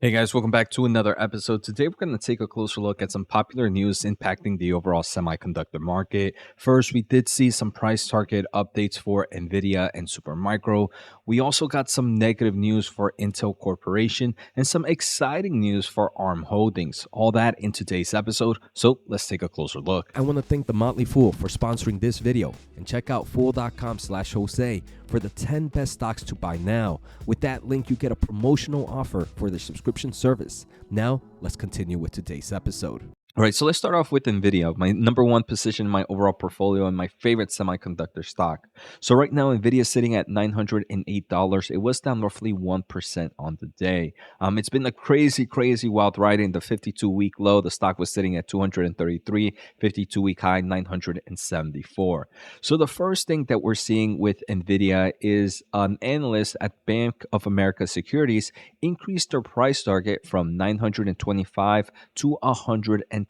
Hey guys, welcome back to another episode. Today we're going to take a closer look at some popular news impacting the overall semiconductor market. First, we did see some price target updates for Nvidia and Supermicro. We also got some negative news for Intel Corporation and some exciting news for Arm Holdings. All that in today's episode. So let's take a closer look. I want to thank The Motley Fool for sponsoring this video, and check out fool.com/Jose for the 10 best stocks to buy now. With that link, you get a promotional offer for the subscription service. Now, let's continue with today's episode. All right, so let's start off with Nvidia, my number one position in my overall portfolio and my favorite semiconductor stock. So right now, Nvidia is sitting at $908. It was down roughly 1% on the day. It's been a crazy wild ride. In the 52-week low, the stock was sitting at 233, 52-week high 974. So the first thing that we're seeing with Nvidia is an analyst at Bank of America Securities increased their price target from 925 to $110.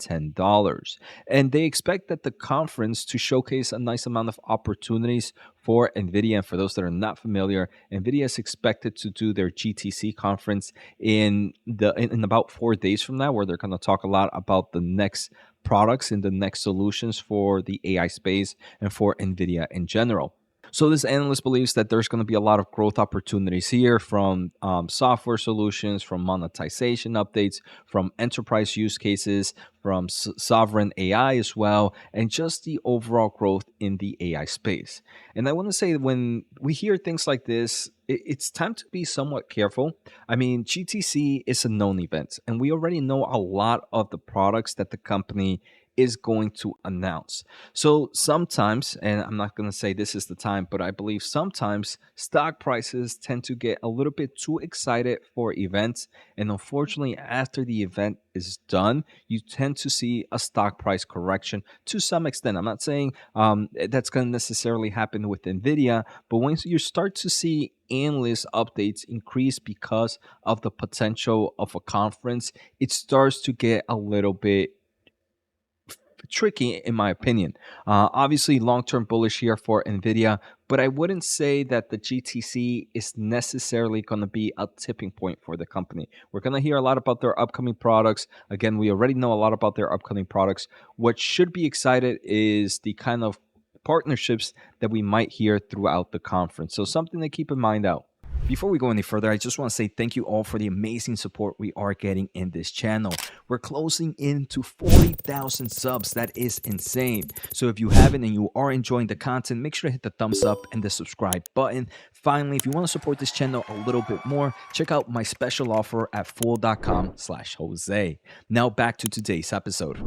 And they expect that the conference to showcase a nice amount of opportunities for Nvidia. And for those that are not familiar, Nvidia is expected to do their GTC conference in about 4 days from now, where they're going to talk a lot about the next products and the next solutions for the AI space and for Nvidia in general. So this analyst believes that there's going to be a lot of growth opportunities here from software solutions, from monetization updates, from enterprise use cases, from sovereign AI as well, and just the overall growth in the AI space. And I want to say that when we hear things like this, it's time to be somewhat careful. I mean, GTC is a known event, and we already know a lot of the products that the company is going to announce. So sometimes, and I'm not going to say this is the time, but I believe sometimes stock prices tend to get a little bit too excited for events. And unfortunately, after the event is done, you tend to see a stock price correction to some extent. I'm not saying that's going to necessarily happen with Nvidia, but once you start to see analyst updates increase because of the potential of a conference, it starts to get a little bit tricky in my opinion. Obviously, long-term bullish here for Nvidia, but I wouldn't say that the GTC is necessarily going to be a tipping point for the company. We're going to hear a lot about their upcoming products. Again, we already know a lot about their upcoming products. What should be excited is the kind of partnerships that we might hear throughout the conference. So something to keep in mind out. Before we go any further, I just want to say thank you all for the amazing support we are getting in this channel. We're closing into 40,000 subs. That is insane. So if you haven't and you are enjoying the content, make sure to hit the thumbs up and the subscribe button. Finally, if you want to support this channel a little bit more, check out my special offer at fool.com/Jose. Now back to today's episode.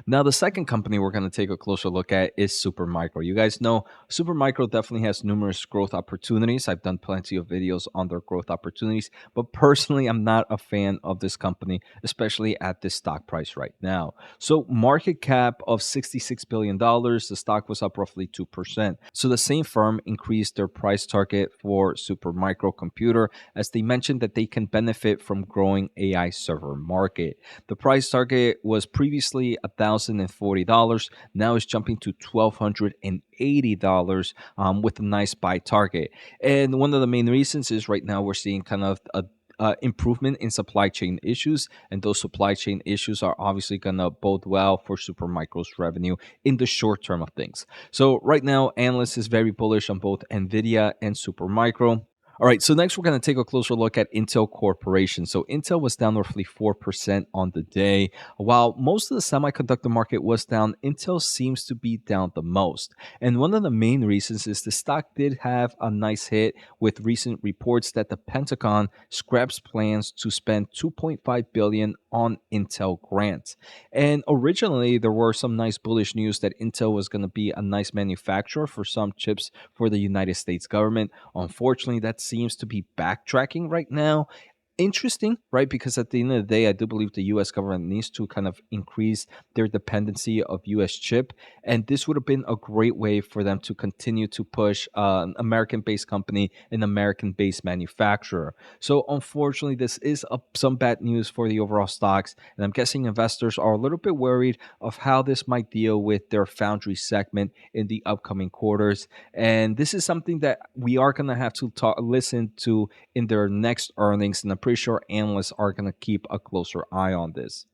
Now, the second company we're going to take a closer look at is Supermicro. You guys know Supermicro definitely has numerous growth opportunities. I've done plenty of videos on their growth opportunities, but personally, I'm not a fan of this company, especially at this stock price right now. So, market cap of $66 billion, the stock was up roughly 2%. So, the same firm increased their price target for Supermicro Computer as they mentioned that they can benefit from growing AI server market. The price target was previously $1,040. Now it's jumping to $1,280 with a nice buy target. And one of the main reasons is right now we're seeing kind of a improvement in supply chain issues, and those supply chain issues are obviously going to bode well for Supermicro's revenue in the short term of things. So right now, analysts is very bullish on both Nvidia and Supermicro. All right, so next we're going to take a closer look at Intel Corporation. So Intel was down roughly 4% on the day. While most of the semiconductor market was down, Intel seems to be down the most. And one of the main reasons is the stock did have a nice hit with recent reports that the Pentagon scraps plans to spend $2.5 billion on Intel grants. And originally, there were some nice bullish news that Intel was going to be a nice manufacturer for some chips for the United States government. Unfortunately, that seems to be backtracking right now. Interesting, right? Because at the end of the day, I do believe the US government needs to kind of increase their dependency of US chip. And this would have been a great way for them to continue to push an American based company, an American based manufacturer. So, unfortunately, this is some bad news for the overall stocks. And I'm guessing investors are a little bit worried of how this might deal with their foundry segment in the upcoming quarters. And this is something that we are going to have to listen to in their next earnings. And I'm pretty pretty sure analysts are going to keep a closer eye on this.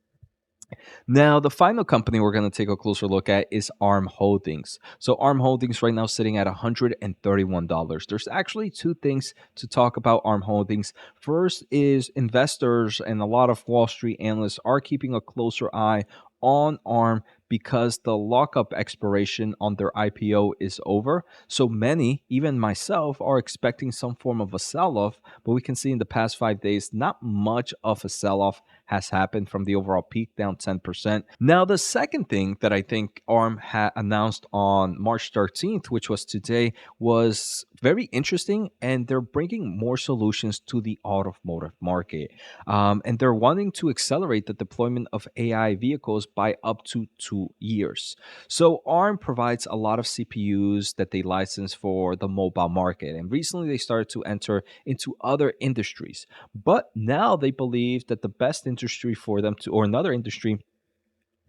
Now, the final company we're going to take a closer look at is Arm Holdings. So, Arm Holdings right now sitting at $131. There's actually two things to talk about Arm Holdings. First is investors and a lot of Wall Street analysts are keeping a closer eye on Arm because the lockup expiration on their IPO is over. So many, even myself, are expecting some form of a sell off. But we can see in the past 5 days, not much of a sell off has happened from the overall peak, down 10%. Now, the second thing that I think ARM had announced on March 13th, which was today, was very interesting. And they're bringing more solutions to the automotive market. And they're wanting to accelerate the deployment of AI vehicles by up to 2 years. So ARM provides a lot of CPUs that they license for the mobile market. And recently they started to enter into other industries. But now they believe that the best industry for them to, or another industry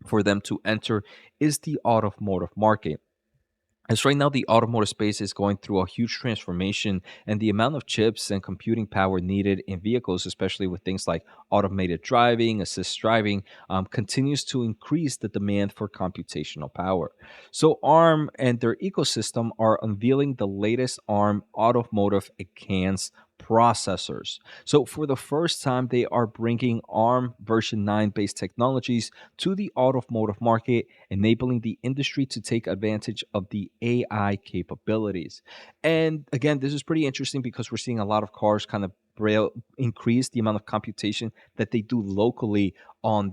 for them to enter, is the automotive market. As right now, the automotive space is going through a huge transformation, and the amount of chips and computing power needed in vehicles, especially with things like automated driving, assist driving, continues to increase the demand for computational power. So, ARM and their ecosystem are unveiling the latest ARM automotive advanced processors. So, for the first time, they are bringing ARM version 9 based technologies to the automotive market, enabling the industry to take advantage of the AI capabilities. And again, this is pretty interesting because we're seeing a lot of cars kind of increase the amount of computation that they do locally on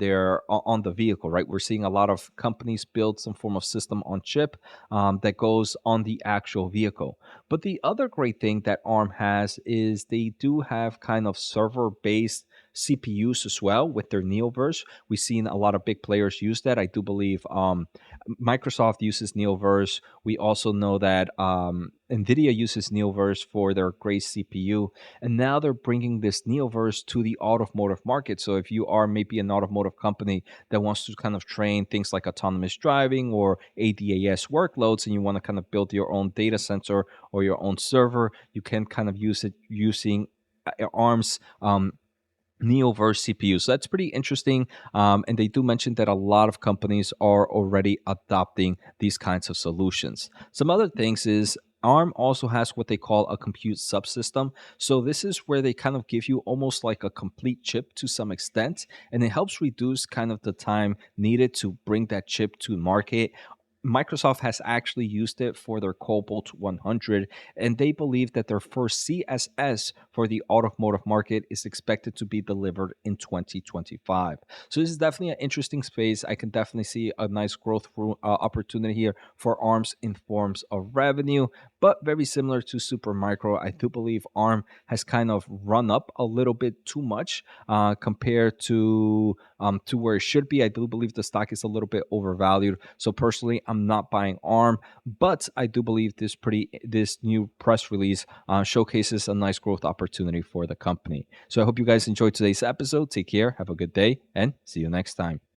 on the vehicle, right? We're seeing a lot of companies build some form of system on chip that goes on the actual vehicle. But the other great thing that ARM has is they do have kind of server based CPUs as well with their Neoverse. We've seen a lot of big players use that. I do believe Microsoft uses Neoverse. We also know that Nvidia uses Neoverse for their Grace CPU, and now they're bringing this Neoverse to the automotive market. So if you are maybe an automotive company that wants to kind of train things like autonomous driving or ADAS workloads, and you want to kind of build your own data center or your own server, you can kind of use it using ARM's Neoverse CPU. So that's pretty interesting. And they do mention that a lot of companies are already adopting these kinds of solutions. Some other things is ARM also has what they call a compute subsystem. So this is where they kind of give you almost like a complete chip to some extent, and it helps reduce kind of the time needed to bring that chip to market. Microsoft has actually used it for their Cobalt 100, and they believe that their first CSS for the automotive market is expected to be delivered in 2025. So this is definitely an interesting space. I can definitely see a nice growth opportunity here for ARMS in forms of revenue, but very similar to Supermicro. I do believe ARM has kind of run up a little bit too much compared to where it should be. I do believe the stock is a little bit overvalued. So personally, I'm not buying ARM, but I do believe this new press release showcases a nice growth opportunity for the company. So I hope you guys enjoyed today's episode. Take care, have a good day, and see you next time.